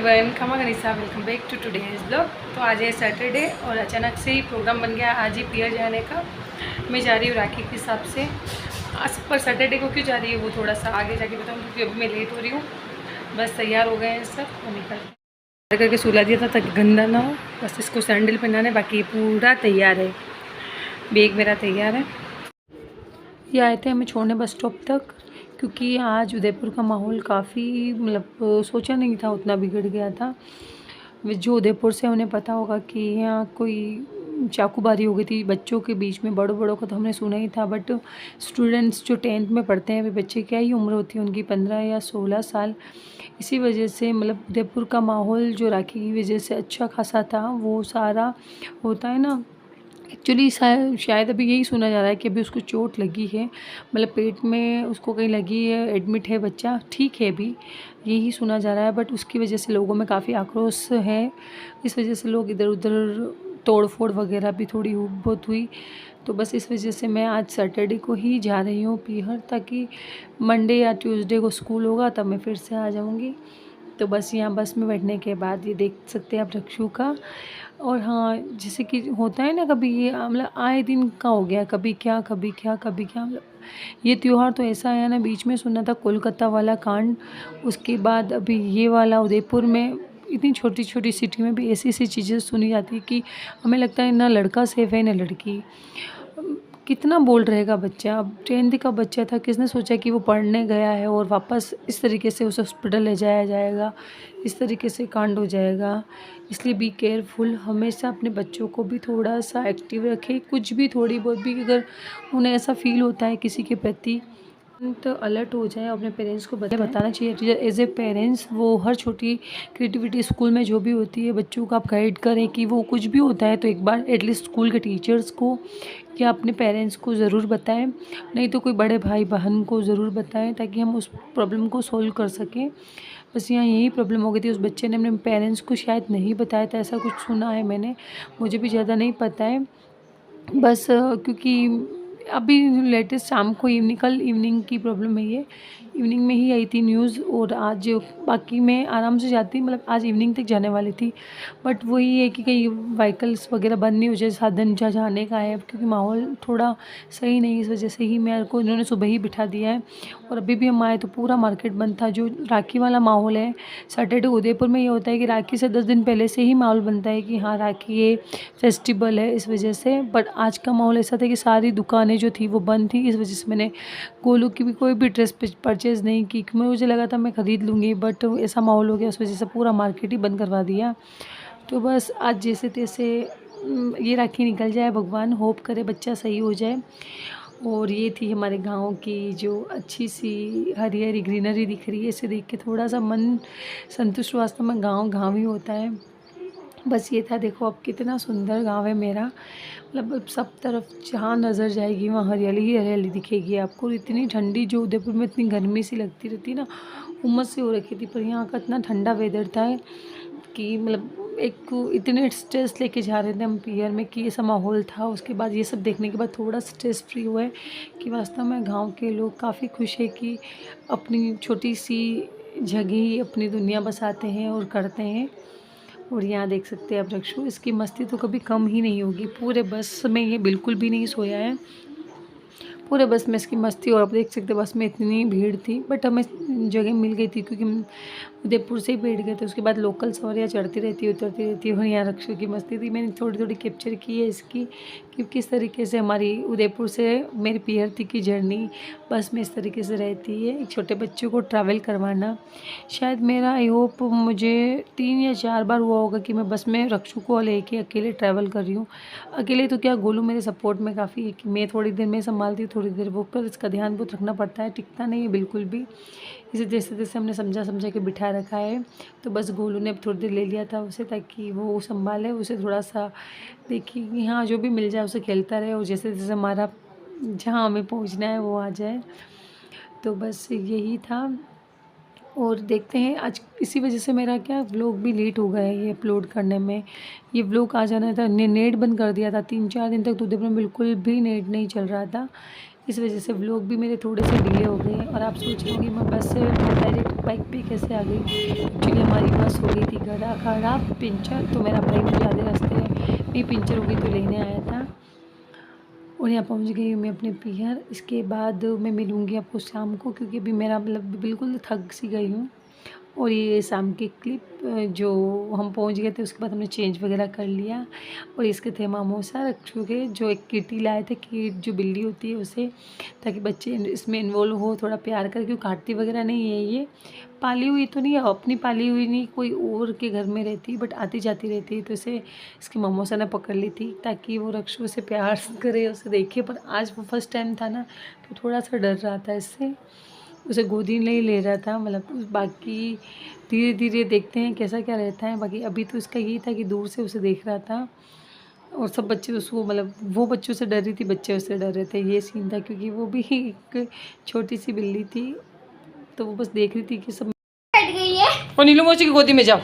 Everyone, खमा गनीसा, welcome back to today's blog. तो आज है सैटरडे और अचानक से ही प्रोग्राम बन गया आज ही पियर जाने का। मैं जा रही हूँ राखी के हिसाब से। आज पर सैटरडे को क्यों जा रही है वो थोड़ा सा आगे जाके बताऊँ, क्योंकि अभी मैं लेट हो रही हूँ। बस तैयार हो गए हैं सब और निकल करके सुला दिया था ताकि गंदा ना हो। बस इसको सैंडल पहनाने, बाकी पूरा तैयार है। बैग मेरा तैयार है। ये आए थे हमें छोड़ने बस स्टॉप तक, क्योंकि आज उदयपुर का माहौल काफ़ी सोचा नहीं था उतना बिगड़ गया था। जो उदयपुर से उन्हें पता होगा कि यहाँ कोई चाकूबारी हो गई थी बच्चों के बीच में। बड़ों बड़ों का तो हमने सुना ही था, बट स्टूडेंट्स जो 10th में पढ़ते हैं वे बच्चे क्या ही उम्र होती है उनकी, 15 या 16 साल। इसी वजह से उदयपुर का माहौल जो राखी की वजह से अच्छा खासा था, वो सारा होता है ना। एक्चुअली शायद अभी यही सुना जा रहा है कि अभी उसको चोट लगी है, पेट में उसको कहीं लगी है, एडमिट है बच्चा, ठीक है अभी, यही सुना जा रहा है। बट उसकी वजह से लोगों में काफ़ी आक्रोश है। इस वजह से लोग इधर उधर तोड़ फोड़ वगैरह भी थोड़ी बहुत हुई। तो बस इस वजह से मैं आज सैटरडे को ही जा रही हूँ पीहर, ताकि मंडे या ट्यूसडे को स्कूल होगा तब मैं फिर से आ जाऊँगी। तो बस यहाँ बस में बैठने के बाद ये देख सकते हैं आप रक्षु का। और हाँ, जैसे कि होता है ना, कभी ये आए दिन का हो गया, कभी क्या कभी क्या कभी क्या। ये त्यौहार तो ऐसा आया ना, बीच में सुना था कोलकाता वाला कांड, उसके बाद अभी ये वाला उदयपुर में। इतनी छोटी छोटी सिटी में भी ऐसी ऐसी चीज़ें सुनी जाती है कि हमें लगता है ना लड़का सेफ है ना लड़की। कितना बोल्ड रहेगा बच्चा। अब 10th का बच्चा था, किसने सोचा कि वो पढ़ने गया है और वापस इस तरीके से उस हॉस्पिटल ले जाया जाएगा, इस तरीके से कांड हो जाएगा। इसलिए बी केयरफुल, हमेशा अपने बच्चों को भी थोड़ा सा एक्टिव रखें। कुछ भी थोड़ी बहुत भी अगर उन्हें ऐसा फील होता है किसी के प्रति, तो अलर्ट हो जाए, अपने पेरेंट्स को बताना चाहिए। एज ए पेरेंट्स वो हर छोटी क्रिएटिविटी स्कूल में जो भी होती है बच्चों को आप गाइड करें कि वो कुछ भी होता है तो एक बार एटलीस्ट स्कूल के टीचर्स को या अपने पेरेंट्स को ज़रूर बताएं, नहीं तो कोई बड़े भाई बहन को ज़रूर बताएं, ताकि हम उस प्रॉब्लम को सोल्व कर सकें। बस यहाँ यही प्रॉब्लम हो गई थी, उस बच्चे ने अपने पेरेंट्स को शायद नहीं बताया था, ऐसा कुछ सुना है मैंने, मुझे भी ज़्यादा नहीं पता है। बस क्योंकि अभी लेटेस्ट शाम को कल इवनिंग की प्रॉब्लम है, ये इवनिंग में ही आई थी न्यूज़। और आज बाकी मैं आराम से जाती, आज इवनिंग तक जाने वाली थी, बट वही है कि कहीं व्हीकल्स वगैरह बंद नहीं हो जाए, साधन जहाँ जाने का है, क्योंकि माहौल थोड़ा सही नहीं, इस वजह से ही मेरे को इन्होंने सुबह ही बिठा दिया है। और अभी भी हम आए तो पूरा मार्केट बंद था। जो राखी वाला माहौल है सैटरडे उदयपुर में, ये होता है कि राखी से 10 दिन पहले से ही माहौल बनता है कि हाँ राखी ये फेस्टिवल है, इस वजह से। बट आज का माहौल ऐसा था कि सारी दुकानें जो थी वो बंद थी, इस वजह से मैंने गोलू की भी कोई भी ड्रेस परचेज़ नहीं की, क्योंकि मुझे लगा था मैं ख़रीद लूँगी, बट ऐसा माहौल हो गया, उस वजह से पूरा मार्केट ही बंद करवा दिया। तो बस आज जैसे तैसे ये राखी निकल जाए, भगवान होप करे बच्चा सही हो जाए। और ये थी हमारे गांव की जो अच्छी सी हरी हरी ग्रीनरी दिख रही है, इसे देख के थोड़ा सा मन संतुष्ट। वास्तव में गांव ही होता है। बस ये था, देखो अब कितना सुंदर गांव है मेरा, सब तरफ जहाँ नज़र जाएगी वहाँ हरियाली ही हरियाली दिखेगी आपको। इतनी ठंडी, जो उदयपुर में इतनी गर्मी सी लगती रहती ना, उमस से हो रखी थी, पर यहाँ का इतना ठंडा वेदर था कि एक इतने स्ट्रेस लेके जा रहे थे हम पियर में कि ऐसा माहौल था। उसके बाद ये सब देखने के बाद थोड़ा स्ट्रेस फ्री हुआ है कि वास्तव में गांव के लोग काफ़ी खुश है कि अपनी छोटी सी जगह ही अपनी दुनिया बसाते हैं और करते हैं। और यहाँ देख सकते हैं आप रक्षु, इसकी मस्ती तो कभी कम ही नहीं होगी। पूरे बस में ये बिल्कुल भी नहीं सोया है, पूरे बस में इसकी मस्ती। और आप देख सकते हैं बस में इतनी भीड़ थी, बट हमें जगह मिल गई थी क्योंकि हम उदयपुर से ही बैठ गए थे। उसके बाद लोकल सवारियाँ चढ़ती रहती उतरती रहती है, और यहाँ रक्षु की मस्ती थी। मैंने थोड़ी थोड़ी कैप्चर की है इसकी, कि किस तरीके से हमारी उदयपुर से मेरी पियर तक की जर्नी बस में इस तरीके से रहती है। एक छोटे बच्चे को ट्रैवल करवाना, शायद मेरा आई होप मुझे 3 या 4 बार हुआ होगा कि मैं बस में रक्षु को लेके अकेले ट्रैवल कर रही हूँ। अकेले तो क्या, गोलू मेरे सपोर्ट में काफ़ी है कि मैं थोड़ी देर में संभालती हूँ, थोड़ी देर वो, पर इसका ध्यान बहुत रखना पड़ता है, टिकता नहीं है बिल्कुल भी। इसे जैसे जैसे हमने समझा के बिठा रखा है। तो बस गोलू ने अब थोड़ी देर ले लिया था उसे, ताकि वो संभाले उसे, थोड़ा सा देखिए कि हाँ जो भी मिल जाए उसे खेलता रहे, और जैसे जैसे हमारा जहाँ हमें पहुँचना है वो आ जाए। तो बस यही था। और देखते हैं आज, इसी वजह से मेरा क्या व्लॉग भी लेट हो गया है ये अपलोड करने में। ये व्लॉग आ जाना था, नेट बंद कर दिया था 3-4 दिन तक, तो उधर में बिल्कुल भी नेट नहीं चल रहा था, इस वजह से व्लॉग भी मेरे थोड़े से डिले हो गए। और आप सोच रहे होंगे मैं बस से डायरेक्ट बाइक पे कैसे आ गई। एक्चुअली हमारी बस बस हो गई थी खराब पंचर, तो मेरा भाई मुझे आधे रास्ते में पंचर हो गई तो लेने आया था और यहाँ पहुँच गई मैं अपने पियर। इसके बाद मैं मिलूँगी आपको शाम को, क्योंकि अभी मेरा मतलब बिल्कुल थक सी गई हूँ। और ये शाम की क्लिप जो हम पहुंच गए थे, उसके बाद हमने चेंज वगैरह कर लिया। और इसके थे मामोसा रख चुके, जो एक किटी लाए थे, किट जो बिल्ली होती है उसे, ताकि बच्चे इसमें इन्वॉल्व हो, थोड़ा प्यार कर, क्योंकि काटती वगैरह नहीं है। ये पाली हुई तो नहीं है, अपनी पाली हुई नहीं, कोई और के घर में रहती, बट आती जाती रहती है। तो इसे इसकी मामोसा ने पकड़ ली थी ताकि वो रक्षु से प्यार करे, उसे देखे। पर आज वो फर्स्ट टाइम था ना, तो थोड़ा सा डर रहा था इससे, उसे गोदी नहीं ले रहा था। मतलब बाकी धीरे धीरे देखते हैं कैसा क्या रहता है। बाकी अभी तो इसका यही था कि दूर से उसे देख रहा था, और सब बच्चे उसको, मतलब वो बच्चों से डर रही थी, बच्चे उससे डर रहे थे, ये सीन था। क्योंकि वो भी एक छोटी सी बिल्ली थी, तो वो बस देख रही थी कि सब बैठ गई है। और नीलू मौसी की गोदी में जाओ।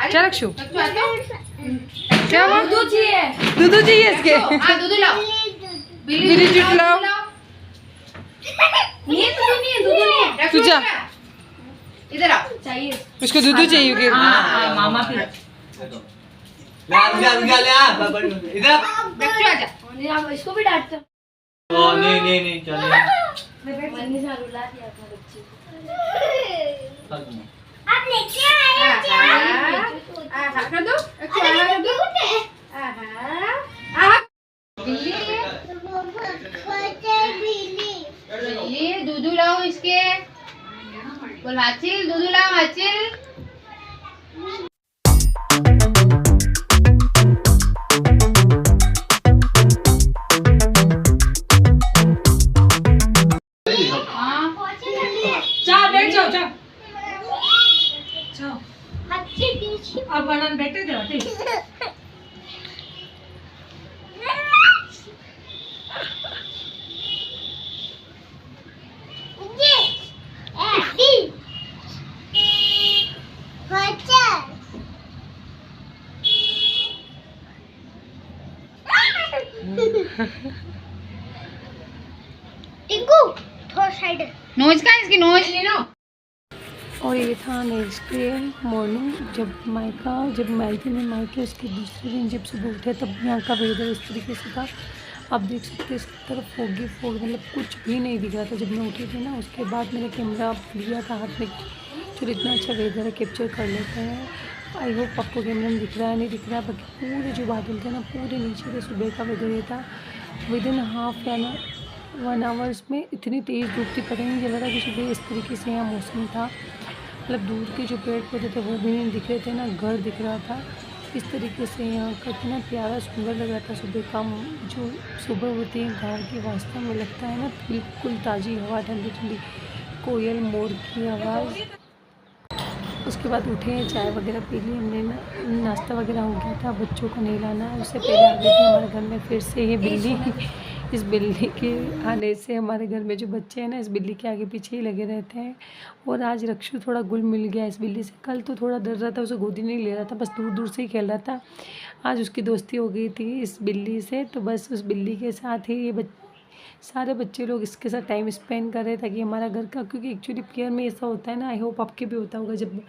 क्या रक्षु, क्या दूध चाहिए? दूध चाहिए इसके? दूध लाओ, बिल्ली दूध लाओ। नहीं है, तू जा इधर आ, चाहिए उसको दूध चाहिए कि मामा फिर ले इधर आजा, इसको भी डांटता। नहीं चलो मन्नी सा रुला दिया था बच्चे को। आप लेके आए क्या? खा दो, खा दो। बिल्ली दूध लाओ इसके, बोल हाचिल दूध लाओ हाचिल। अब बनन बैठे थे टिंकू थोड़ा साइड नोज का इसकी नोज ले लो। और ये था नेक्स्ट डे मॉर्निंग, जब मैं आई थी मायके, उसके दूसरे दिन जब सुबह उठे तब यहाँ का वेदर इस तरीके से था। आप देख सकते हैं इस तरफ फोगी मतलब कुछ भी नहीं दिख रहा था जब मैं उठी थी ना। उसके बाद मैंने कैमरा लिया था हाथ में, चलो इतना अच्छा वेदर है कैप्चर कर लेते हैं। आई होप आपको कैमरा में दिख रहा है, नहीं दिख रहा है। बाकी पूरे जो बादल थे ना पूरे नीचे थे, सुबह का वेदर ये था। विदिन हाफ या 1 आवर्स में इतनी तेज़ धूप थी, पता नहीं चल रहा था कि सुबह इस तरीके से यहाँ मौसम था। मतलब दूर के जो पेड़ पौधे थे वो भी नहीं दिख रहे थे ना, घर दिख रहा था। इस तरीके से यहाँ का इतना प्यारा सुंदर लग रहा था। सुबह का जो सुबह होती है गाँव के वास्तव में लगता है ना, बिल्कुल ताज़ी हवा, ठंडी ठंडी कोयल मोर की आवाज़। उसके बाद उठे, चाय वगैरह पी ली हमने, नाश्ता वगैरह हो गया था। बच्चों को नहीं लाना, उससे पहले आ गई थी हमारे घर में फिर से ये बिल्ली। इस बिल्ली के आने से हमारे घर में जो बच्चे हैं ना, इस बिल्ली के आगे पीछे ही लगे रहते हैं। और आज रक्षु थोड़ा घुल मिल गया इस बिल्ली से। कल तो थोड़ा डर रहा था, उसे गोदी नहीं ले रहा था, बस दूर दूर से ही खेल रहा था। आज उसकी दोस्ती हो गई थी इस बिल्ली से, तो बस उस बिल्ली के साथ ही ये सारे बच्चे लोग इसके साथ टाइम स्पेंड कर रहे हैं, ताकि हमारा घर का, क्योंकि एक्चुअली पियर में ऐसा होता है ना, आई होप आपके भी होता होगा, जब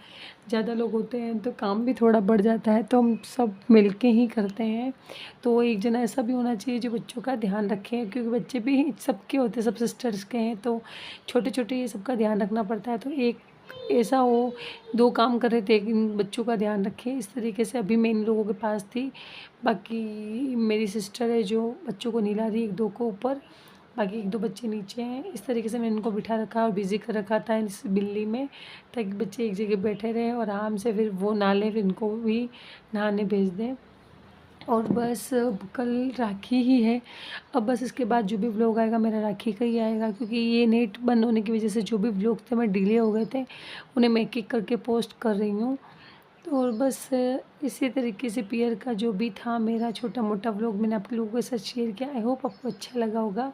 ज़्यादा लोग होते हैं तो काम भी थोड़ा बढ़ जाता है, तो हम सब मिलके ही करते हैं। तो एक जना ऐसा भी होना चाहिए जो बच्चों का ध्यान रखे, क्योंकि बच्चे भी सबके होते हैं, सब सिस्टर्स के हैं, तो छोटे छोटे ये सबका ध्यान रखना पड़ता है। तो एक ऐसा हो, 2 काम कर रहे थे, एक इन बच्चों का ध्यान रखें, इस तरीके से अभी मैं इन लोगों के पास थी। बाकी मेरी सिस्टर है जो बच्चों को नहला रही, 1-2 को ऊपर, बाकी 1-2 बच्चे नीचे हैं। इस तरीके से मैंने इनको बिठा रखा और बिज़ी कर रखा था इस बिल्ली में, ताकि बच्चे एक जगह बैठे रहें और आराम से फिर वो नहा फिर इनको भी नहाने भेज दें। और बस कल राखी ही है, अब बस इसके बाद जो भी व्लॉग आएगा मेरा राखी का ही आएगा, क्योंकि ये नेट बंद होने की वजह से जो भी व्लॉग थे मैं डिले हो गए थे, उन्हें मैं एक एक करके पोस्ट कर रही हूँ। तो और बस इसी तरीके से पियर का जो भी था मेरा छोटा मोटा व्लॉग मैंने आप लोगों के साथ शेयर किया। आई होप आपको अच्छा लगा होगा।